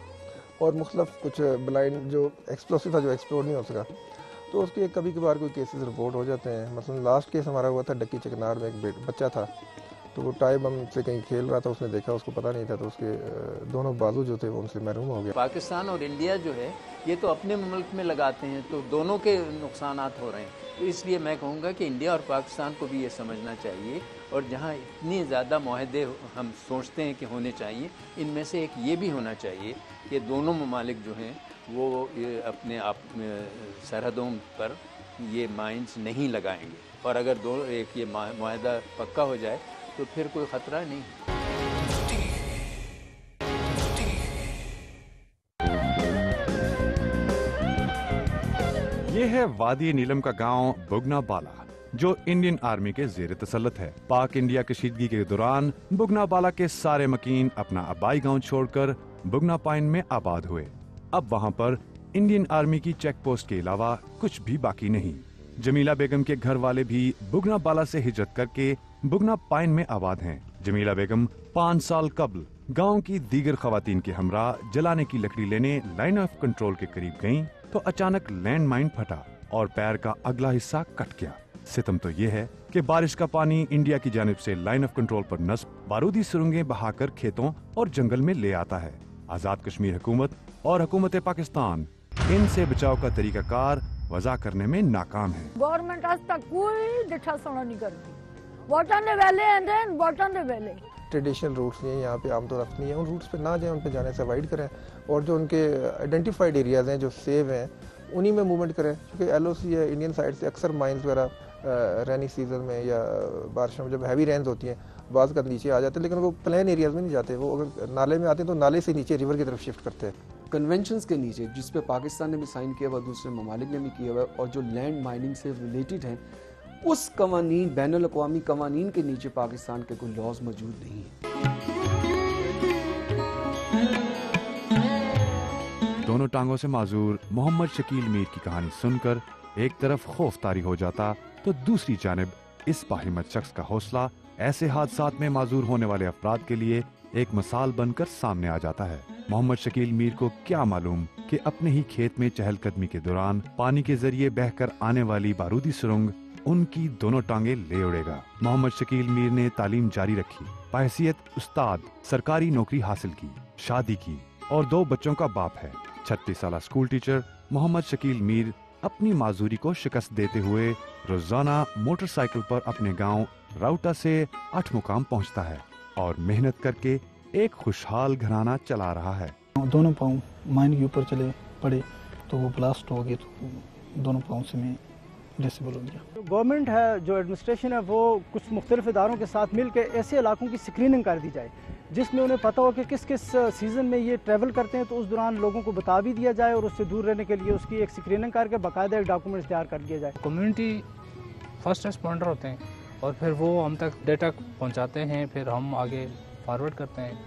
और मुख्तलिफ कुछ ब्लाइंड जो एक्सप्लोसिव था जो एक्सप्लोर नहीं हो सका, तो उसके कभी कभार कोई केसेस रिपोर्ट हो जाते हैं। मसलन लास्ट केस हमारा हुआ था डक्की चकनार में, एक बच्चा था तो वो टाइप बम से कहीं खेल रहा था, उसने देखा, उसको पता नहीं था, तो उसके दोनों बाजू जो थे वो उनसे महरूम हो गया। पाकिस्तान और इंडिया जो है ये तो अपने मुल्क में लगाते हैं तो दोनों के नुकसानात हो रहे हैं, तो इसलिए मैं कहूँगा कि इंडिया और पाकिस्तान को भी ये समझना चाहिए और जहाँ इतनी ज़्यादा मुआहदे हम सोचते हैं कि होने चाहिए, इनमें से एक ये भी होना चाहिए कि दोनों ममालिक जो हैं वो अपने आप सरहदों पर ये माइंस नहीं लगाएंगे और अगर एक ये मुआहदा पक्का हो जाए तो फिर कोई ख़तरा नहीं। ये है वादी नीलम का गांव बुगना बाला जो इंडियन आर्मी के जेर तसल्लुत है। पाक इंडिया कशीदगी के दौरान बुगना बाला के सारे मकीन अपना आबाई गांव छोड़कर बुगना पाइन में आबाद हुए। अब वहां पर इंडियन आर्मी की चेक पोस्ट के अलावा कुछ भी बाकी नहीं। जमीला बेगम के घर वाले भी बुगना बाला से हिजरत करके बुगना पाइन में आबाद हैं। जमीला बेगम 5 साल कबल गांव की दीगर खवातीन के हमरा जलाने की लकड़ी लेने लाइन ऑफ कंट्रोल के करीब गईं तो अचानक लैंड माइन फटा और पैर का अगला हिस्सा कट गया। सितम तो ये है कि बारिश का पानी इंडिया की जानिब से लाइन ऑफ कंट्रोल पर नस्ब बारूदी सुरंगें बहाकर खेतों और जंगल में ले आता है। आजाद कश्मीर हुकूमत और हुकूमत पाकिस्तान इनसे बचाव का तरीकाकार वज़ा करने में नाकाम है। गवर्नमेंट आज तक कोई दिठा सुना नहीं करती। वोटां दे वेले आंदे वोटां दे वेले ट्रेडिशनल रूट्स हैं यहाँ पे आमतौर रफ्त नहीं है, उन रूट्स पे ना जाएं, उन पे जाने से अवॉइड करें और जो उनके आइडेंटिफाइड एरियाज़ हैं जो सेव हैं उन्हीं में मूवमेंट करें, क्योंकि एलओसी है इंडियन साइड से अक्सर माइंस वगैरह रेनी सीजन में या बारिशों में जब हैवी रेंज होती हैं बाज़ का नीचे आ जाते हैं, लेकिन वो प्लेन एरियाज़ में नहीं जाते, वो अगर नाले में आते हैं तो नाले से नीचे रिवर की तरफ शिफ्ट करते हैं। कन्वेंशंस के नीचे जिस पे पाकिस्तान ने भी साइन किया हुआ, दूसरे ममालिक ने भी किया हुआ और जो लैंड माइनिंग से रिलेटेड हैं, उस कवानीन बैनुल अक़वामी कवानीन के नीचे पाकिस्तान के कोई लॉज मौजूद नहीं है। दोनों टांगों से माजूर मोहम्मद शकील मीर की कहानी सुनकर एक तरफ खौफ तारी हो जाता तो दूसरी जानिब इस बाहिम्मत शख्स का हौसला ऐसे हादसात में माजूर होने वाले अफराद के लिए एक मिसाल बनकर सामने आ जाता है। मोहम्मद शकील मीर को क्या मालूम कि अपने ही खेत में चहलकदमी के दौरान पानी के जरिए बहकर आने वाली बारूदी सुरंग उनकी दोनों टांगे ले उड़ेगा। मोहम्मद शकील मीर ने तालीम जारी रखी, बहैसियत उस्ताद सरकारी नौकरी हासिल की, शादी की और 2 बच्चों का बाप है। 36 साल स्कूल टीचर मोहम्मद शकील मीर अपनी माजूरी को शिकस्त देते हुए रोजाना मोटरसाइकिल पर अपने गांव राउटा से 8 मुकाम पहुंचता है और मेहनत करके एक खुशहाल घराना चला रहा है। दोनों पाँव माइन के ऊपर चले पड़े तो वो ब्लास्ट हो गए, तो दोनों पाँव से मैं डिसेबल हो गया। गवर्नमेंट है, जो एडमिनिस्ट्रेशन है, वो कुछ मुख्तलिफ इदारों के साथ मिल के ऐसे इलाकों की स्क्रीनिंग कर दी जाए जिसमें उन्हें पता हो कि किस किस सीज़न में ये ट्रैवल करते हैं, तो उस दौरान लोगों को बता भी दिया जाए और उससे दूर रहने के लिए उसकी एक स्क्रीनिंग करके बाकायदा एक डॉक्यूमेंट्स तैयार कर दिया जाए। कम्युनिटी फर्स्ट रिस्पॉन्डर होते हैं और फिर वो हम तक डेटा पहुंचाते हैं, फिर हम आगे फॉरवर्ड करते हैं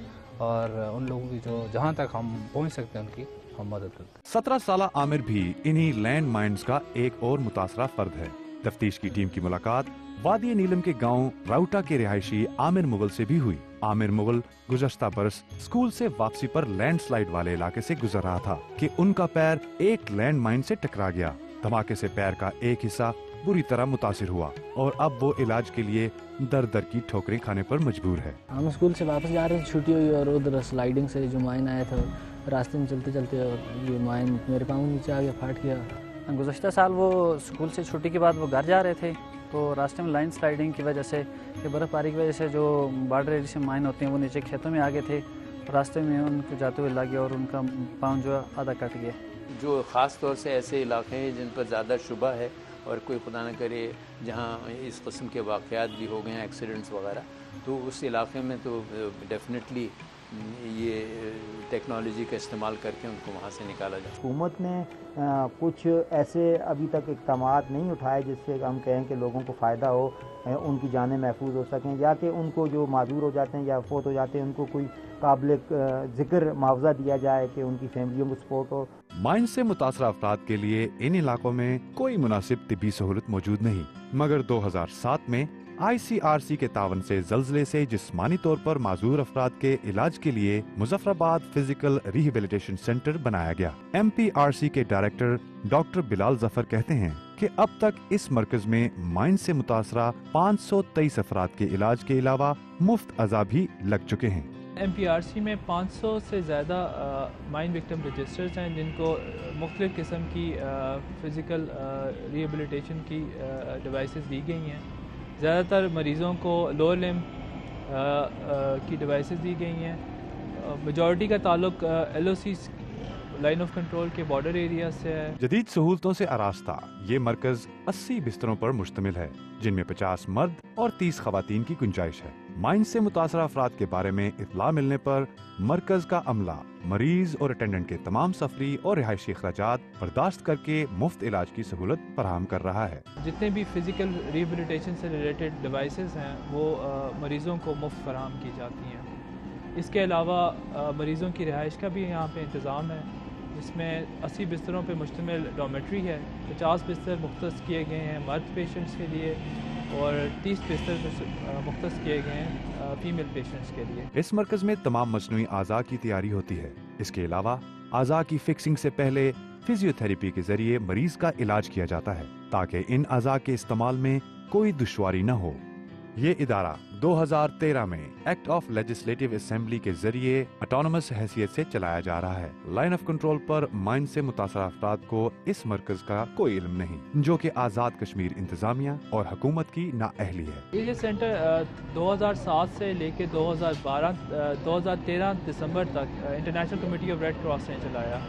और उन लोगों की जो जहां तक हम पहुंच सकते हैं उनकी हम मदद करते हैं। 17 साल आमिर भी इन्हीं लैंड माइंस का एक और मुतासरा फर्द है। तफ्तीश की टीम की मुलाकात वादी नीलम के गांव राउटा के रिहायशी आमिर मुगल से भी हुई। आमिर मुगल गुज़श्ता बरस स्कूल से वापसी पर लैंडस्लाइड वाले इलाके से गुजर रहा था कि उनका पैर एक लैंड माइन से टकरा गया। धमाके से पैर का एक हिस्सा बुरी तरह मुतासिर हुआ और अब वो इलाज के लिए दर दर की ठोकरें खाने पर मजबूर है। हम स्कूल से वापस जा रहे थे, छुट्टी हुई और उधर स्लाइडिंग से जो माइन आया था, रास्ते में चलते चलते और ये माइन मेरे पाँव नीचे आ गया, फाट गया। गुज़श्ता साल वो स्कूल से छुट्टी के बाद वो घर जा रहे थे तो रास्ते में लाइन स्लाइडिंग की वजह से, बर्फ़बारी की वजह से जो बॉर्डर एरिया से माइन होते हैं वो नीचे खेतों में आ गए थे, रास्ते में उनको जाते हुए लग गया और उनका पाँव जो आधा कट गया। जो ख़ास तौर से ऐसे इलाके हैं जिन पर ज़्यादा शुबा है और कोई खुदा न करे जहाँ इस किस्म के वाक़यात भी हो गए हैं, एक्सीडेंट्स वगैरह, तो उस इलाके में तो डेफिनेटली ये टेक्नोलॉजी का इस्तेमाल करके उनको वहाँ से निकाला जाए। हुकूमत ने कुछ ऐसे अभी तक इक़दामात नहीं उठाए जिससे हम कहें कि लोगों को फ़ायदा हो, उनकी जानें महफूज हो सकें, या कि उनको जो माजूर हो जाते हैं या फोत हो जाते हैं उनको कोई काबिल ज़िक्र मुआवजा दिया जाए कि उनकी फैमिलियों को सपोर्ट हो। माइन से मुतासरा अफराद के लिए इन इलाकों में कोई मुनासिब तिब्बी सहूलत मौजूद नहीं, मगर 2007 में ICRC के तावन से जल्जले से जिस्मानी तौर पर माजूर अफराद के इलाज के लिए मुजफ्फराबाद फिजिकल रिहेबिलिटेशन सेंटर बनाया गया। MPRC के डायरेक्टर डॉक्टर बिलाल जफर कहते हैं कि अब तक इस मरकज में माइन से मुतासरा 523 अफराद के इलाज के अलावा मुफ्त अज़ा भी लग चुके हैं। MPRC में 500 से ज़्यादा माइन विक्टिम रजिस्टर्स हैं जिनको मुख्तलिफ़ किस्म की फ़िज़िकल रिहेबिलिटेशन की डिवाइसेस दी गई हैं। ज़्यादातर मरीज़ों को लोअर लिम्ब की डिवाइसेस दी गई हैं। मेजॉरिटी का ताल्लुक LOC लाइन ऑफ कंट्रोल के बॉर्डर एरिया से है। जदीद सहूलतों से आरास्ता ये मरकज 80 बिस्तरों पर मुश्तमिल है, जिनमें 50 मर्द और 30 खवातीन की गुंजाइश है। माइन से मुतासरा अफराद के बारे में इत्तला मिलने पर मरकज का अमला मरीज और अटेंडेंट के तमाम सफरी और रिहायशी अखराजात बर्दाश्त करके मुफ्त इलाज की सहूलत फराहम कर रहा है। जितने भी फिजिकल रिहेबिलिटेशन से रिलेटेड डिवाइसेस हैं वो मरीजों को मुफ्त फराहम की जाती हैं। इसके अलावा मरीजों की रिहाइश का भी यहाँ पे इंतज़ाम है, इसमें 80 बिस्तरों पर मुश्तमिल डॉर्मेट्री है। 50 बिस्तर मुख्तस किए गए हैं मर्द पेशेंट्स के लिए और 30 बिस्तर मुख्तस किए गए हैं फीमेल पेशेंट्स के लिए। इस मरकज में तमाम मसनूई आज़ा की तैयारी होती है। इसके अलावा आज़ा की फिक्सिंग से पहले फिजियोथेरेपी के जरिए मरीज का इलाज किया जाता है ताकि इन आज़ा के इस्तेमाल में कोई दुश्वारी न हो। ये इदारा 2013 में एक्ट ऑफ लेजिस्लेटिव असेंबली के जरिए ऑटोनमस हैसियत से चलाया जा रहा है। लाइन ऑफ कंट्रोल पर माइन से मुतासर अफराद को इस मरकज का कोई इल्म नहीं, जो कि आज़ाद कश्मीर इंतजामिया और हुकूमत की नाअहली है। ये सेंटर 2007 से लेकर 2013 दिसंबर तक international committee of red cross ने चलाया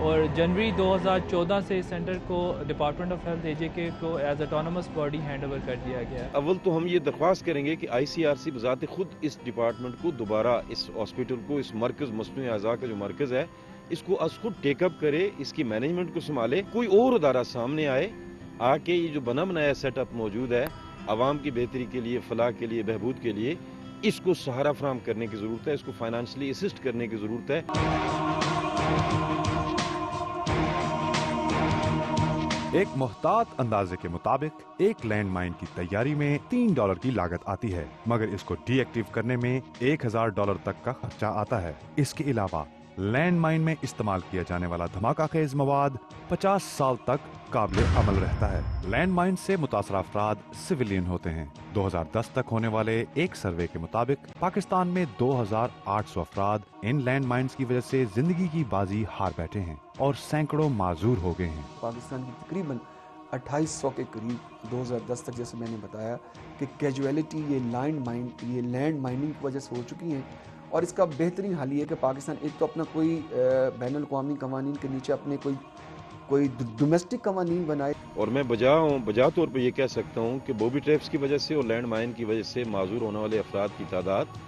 और जनवरी 2014 से इस सेंटर को डिपार्टमेंट ऑफ हेल्थ AJK को as autonomous body hand over कर दिया गया है। अव्वल तो हम ये दरख्वास्त करेंगे कि ICRC बजाते खुद इस डिपार्टमेंट को दोबारा इस हॉस्पिटल को, इस मरकज मसनूई आज़ा का जो मरकज है, इसको आज खुद टेकअप करे, इसकी मैनेजमेंट को संभाले। कोई और अदारा सामने आए आके ये जो बना बनाया सेटअप मौजूद है आवाम की बेहतरी के लिए, फलाह के लिए, बहबूद के लिए, इसको सहारा फराहम करने की ज़रूरत है, इसको फाइनेंशियली असिस्ट करने की ज़रूरत है। एक मुहतात अंदाजे के मुताबिक एक लैंड माइन की तैयारी में $3 की लागत आती है, मगर इसको डीएक्टिव करने में $1000 तक का खर्चा आता है। इसके अलावा लैंड माइन में इस्तेमाल किया जाने वाला धमाका खेज मवाद 50 साल तक काबिल अमल रहता है। लैंड माइन से मुतासर अफराद सिविलियन होते हैं। 2010 तक होने वाले एक सर्वे के मुताबिक पाकिस्तान में 2800 अफराद इन लैंड माइन्स की वजह से जिंदगी की बाजी हार बैठे हैं और सैकड़ों माजूर हो गए हैं। पाकिस्तान की तकरीबन 2800 के करीब 2010 तक, जैसे मैंने बताया, कि कैजुअलिटी ये लैंड माइनिंग की वजह से हो चुकी हैं। और इसका बेहतरीन हल ये है कि पाकिस्तान एक तो अपना कोई बैनुल अक़वामी कवानीन के नीचे अपने कोई डोमेस्टिक कवानीन बनाए। और मैं बजा तौर पे ये कह सकता हूँ कि बॉबी ट्रैप्स की वजह से और लैंड माइन की वजह से माजूर होने वाले अफराद की तादाद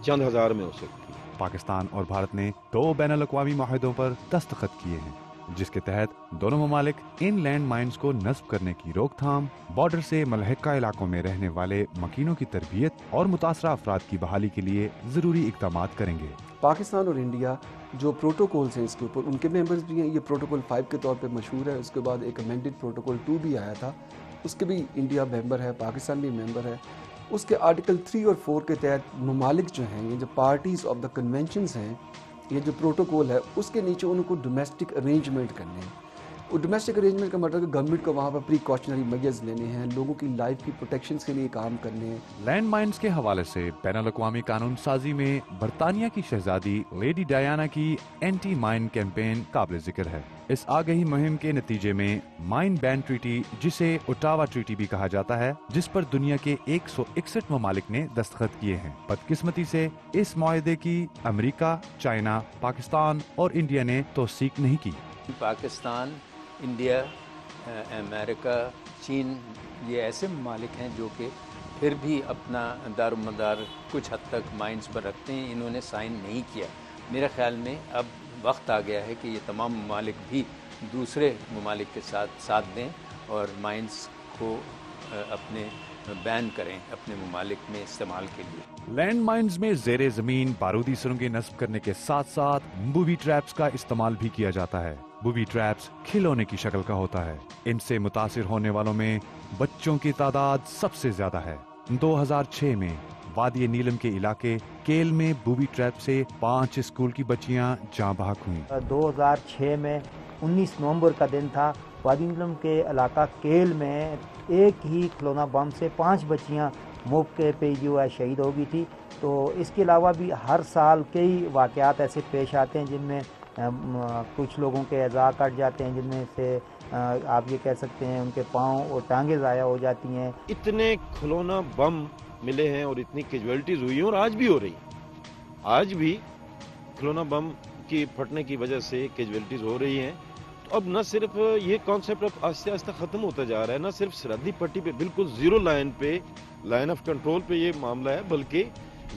चंद हज़ार में हो सकती है। पाकिस्तान और भारत ने 2 बैनुल अक़वामी मुआहदों पर दस्तखत किए हैं, जिसके तहत दोनों ममालिक इन लैंड माइन्स को नस्ब करने की रोकथाम, बॉर्डर से मलहका इलाकों में रहने वाले मकीनों की तरबियत और मुतासरा अफराद की बहाली के लिए जरूरी इक़दाम करेंगे। पाकिस्तान और इंडिया जो प्रोटोकॉल्स हैं इसके ऊपर, उनके मेंबर्स भी हैं। ये प्रोटोकॉल 5 के तौर पे मशहूर है। उसके बाद एक अमेंडेड प्रोटोकॉल 2 भी आया था, उसके भी इंडिया मेंबर है, पाकिस्तान भी मेंबर है। उसके आर्टिकल 3 और 4 के तहत ममालिक जो हैं, ये जो पार्टीज़ ऑफ द कन्वेंशंस हैं, ये जो प्रोटोकॉल है, उसके नीचे उनको डोमेस्टिक अरेंजमेंट करने हैं। और डोमेस्टिक अरेंजमेंट का मतलब कि गवर्नमेंट को वहाँ पर प्रिकॉशनरी मेजर्स लेने हैं, लोगों की लाइफ की प्रोटेक्शन के लिए काम करने हैं। लैंड माइन्स के हवाले से बैनुल अक़वामी कानून साजी में बरतानिया की शहजादी लेडी डायना की एंटी माइन कैंपेन काबिल जिक्र है। इस आगही मुहिम के नतीजे में माइन बैन ट्रीटी, जिसे ओटावा ट्रीटी भी कहा जाता है, जिस पर दुनिया के 161 ममालिक ने दस्तखत किए हैं, बदकिस्मती से इस मुआहदे की अमेरिका, चाइना, पाकिस्तान और इंडिया ने तौसीक नहीं की। पाकिस्तान, इंडिया, अमेरिका, चीन, ये ऐसे ममालिक हैं जो कि फिर भी अपना दारोमदार कुछ हद तक माइंस पर रखते हैं। इन्होंने साइन नहीं किया। मेरे ख्याल में अब वक्त आ गया है कि ये तमाम ममालिक भी दूसरे ममालिक के साथ दें और माइंस को अपने बैन करें अपने ममालिक में इस्तेमाल के लिए। लैंड माइन्स में ज़ेरे ज़मीन बारूदी सुरंगें नस्ब करने के साथ साथ बूबी ट्रैप्स का इस्तेमाल भी किया जाता है। बूबी ट्रैप्स खिलौने की शक्ल का होता है। इनसे मुतासिर होने वालों में बच्चों की तादाद सबसे ज्यादा है। 2006 में वादी नीलम के इलाके केल में बूबी ट्रैप से 5 स्कूल की बच्चियां जाँ बहक हुई। 2006 में 19 नवंबर का दिन था। वादी नीलम के इलाका केल में एक ही खिलौना बम से 5 बच्चियां मौके पे जो है शहीद हो गई थी। तो इसके अलावा भी हर साल कई वाक़यात ऐसे पेश आते हैं जिनमें कुछ लोगों के अज़ा कट जाते हैं, जिनमें से आप ये कह सकते हैं उनके पाँव और टांगें ज़ाया हो जाती हैं। इतने खिलौना बम मिले हैं और इतनी कैजुअलिटीज़ हुई हैं और आज भी हो रही। आज भी खिलौना बम की फटने की वजह से कैजुअलिटीज़ हो रही हैं। तो अब न सिर्फ ये कॉन्सेप्ट अब आस्ते आस्ते ख़त्म होता जा रहा है, न सिर्फ सरहदी पट्टी पे बिल्कुल ज़ीरो लाइन पे, लाइन ऑफ कंट्रोल पे ये मामला है, बल्कि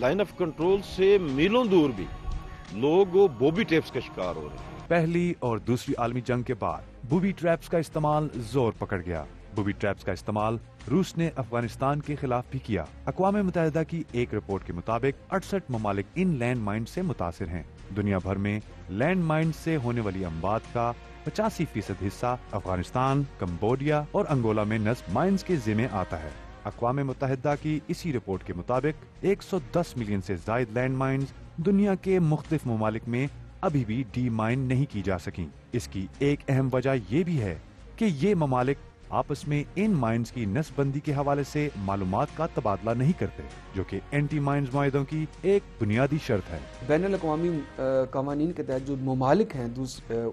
लाइन ऑफ कंट्रोल से मीलों दूर भी लोग बूबी ट्रैप्स का शिकार हो रहे हैं। पहली और दूसरी आलमी जंग के बाद बूबी ट्रैप्स का इस्तेमाल जोर पकड़ गया। बूबी ट्रैप्स का इस्तेमाल रूस ने अफगानिस्तान के खिलाफ भी किया। अक़वाम मुत्तहिदा की एक रिपोर्ट के मुताबिक 68 ममालिक इन लैंड माइन से मुतासिर हैं। दुनिया भर में लैंड माइन से होने वाली अमवात का 85% हिस्सा अफगानिस्तान, कंबोडिया और अंगोला में नस्ब माइंस के जिम्मे आता है। अक़वाम मुत्तहिदा की इसी रिपोर्ट के मुताबिक 110 मिलियन से ज़ायद लैंड माइंस दुनिया के मुख्तलिफ ममालिक में अभी भी डी माइन नहीं की जा सकी। इसकी एक अहम वजह ये भी है कि ये ममालिक आपस में इन माइंस की नस्बंदी के हवाले से मालूमात का तबादला नहीं करते, जो कि एंटी माइंस मुआहदों की एक बुनियादी शर्त है। बैनुल-अक़वामी क़वानीन के तहत जो ममालिक हैं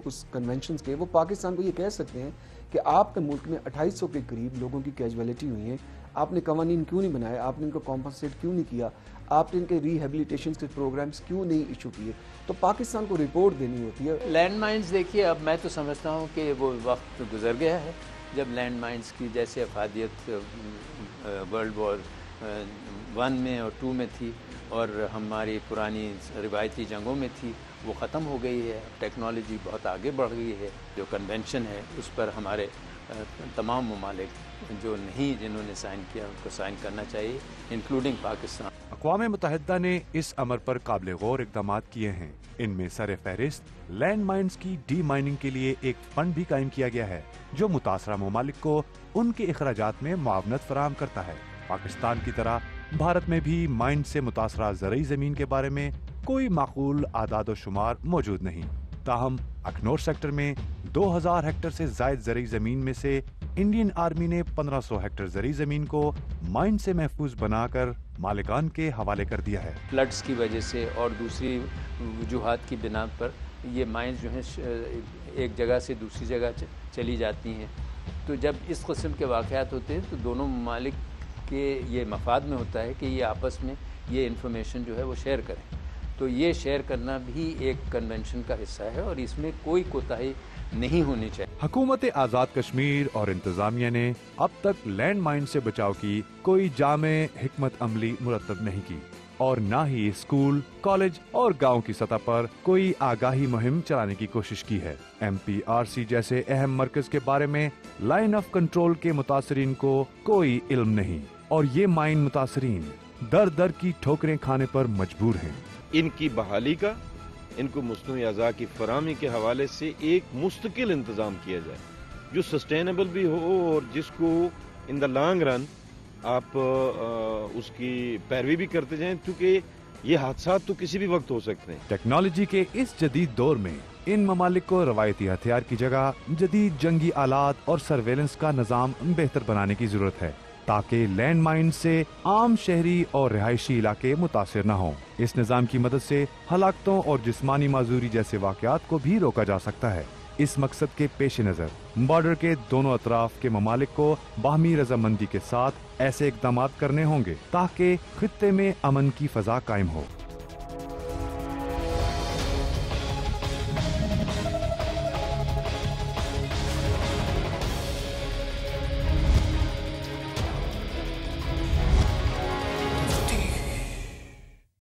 उस कन्वेंशन के, वो पाकिस्तान को ये कह सकते हैं कि आपके मुल्क में 2800 के करीब लोगों की कैजुअलिटी हुई है, आपने कवानीन क्यों नहीं बनाए, आपने इनको कॉम्पनसेट क्यों नहीं किया, आपने इनके रिहेबिलिटेशन के प्रोग्राम्स क्यों नहीं इशू किए। तो पाकिस्तान को रिपोर्ट देनी होती है। लैंड माइंस देखिए, अब मैं तो समझता हूँ कि वो वक्त गुजर गया है जब लैंड माइंस की जैसे अफादियत वर्ल्ड वॉर 1 में और 2 में थी और हमारी पुरानी रिवायती जंगों में थी, वो ख़त्म हो गई है। टेक्नोलॉजी बहुत आगे बढ़ गई है। जो कन्वेंशन है उस पर हमारे तमाम ममालिक जो नहीं जिन्होंने साइन किया उनको साइन करना चाहिए, इंक्लूडिंग पाकिस्तान। अक़वाम मुत्तहिदा ने इस अमर पर काबिल गौर इक़दामात किए हैं। इनमें सर फहरिस्त लैंड माइंस की डी माइनिंग के लिए एक फंड भी कायम किया गया है, जो मुतासरा ममालिक को उनके अखराजात में मुआवनत फराहम करता है। पाकिस्तान की तरह भारत में भी माइन से मुतासरा ज़रई ज़मीन के बारे में कोई माकूल आदाद व शुमार मौजूद नहीं। ताहम अखनौर सेक्टर में 2000 हेक्टर से जायद ज़रई ज़मीन में से इंडियन आर्मी ने 1500 हेक्टर ज़रई ज़मीन को माइन से महफूज बनाकर मालिकान के हवाले कर दिया है। फ्लड्स की वजह से और दूसरी वजूहात की बिना पर ये माइंस जो हैं एक जगह से दूसरी जगह चली जाती हैं। तो जब इस किस्म के वाक़यात होते हैं तो दोनों ममालिक के ये मफाद में होता है कि ये आपस में ये इंफॉर्मेशन जो है वो शेयर करें। तो ये शेयर करना भी एक कन्वेंशन का हिस्सा है और इसमें कोई कोताही नहीं होनी चाहिए। हुकूमत आज़ाद कश्मीर और इंतजामिया ने अब तक लैंड माइन से बचाव की कोई जामे हिकमत अमली मुरतब नहीं की और न ही स्कूल, कॉलेज और गांव की सतह पर कोई आगाही मुहिम चलाने की कोशिश की है। MPRC जैसे अहम मरकज के बारे में लाइन ऑफ कंट्रोल के मुतासरीन को कोई इल्म नहीं और ये माइन मुतासरीन दर दर की ठोकरें खाने पर मजबूर हैं। इनकी बहाली का, इनको मुस्तनू अज़ा की फराहमी के हवाले से एक मुस्तकिल इंतज़ाम किया जाए जो सस्टेनेबल भी हो और जिसको इन द लॉन्ग रन आप उसकी पैरवी भी करते जाएं, क्योंकि ये हादसात तो किसी भी वक्त हो सकते हैं। टेक्नोलॉजी के इस जदीद दौर में इन ममालिक को रवायती हथियार की जगह जदीद जंगी आलात और सर्वेलेंस का निज़ाम बेहतर बनाने की जरूरत है, ताकि लैंड माइन से आम शहरी और रिहायशी इलाके मुतासिर न हों। इस निज़ाम की मदद से हलाकतों और जिस्मानी माजूरी जैसे वाक़यात को भी रोका जा सकता है। इस मकसद के पेश नज़र बॉर्डर के दोनों अतराफ के ममालिक को बाहमी रजामंदी के साथ ऐसे इक़दामात करने होंगे ताकि खित्ते में अमन की फ़ज़ा कायम हो।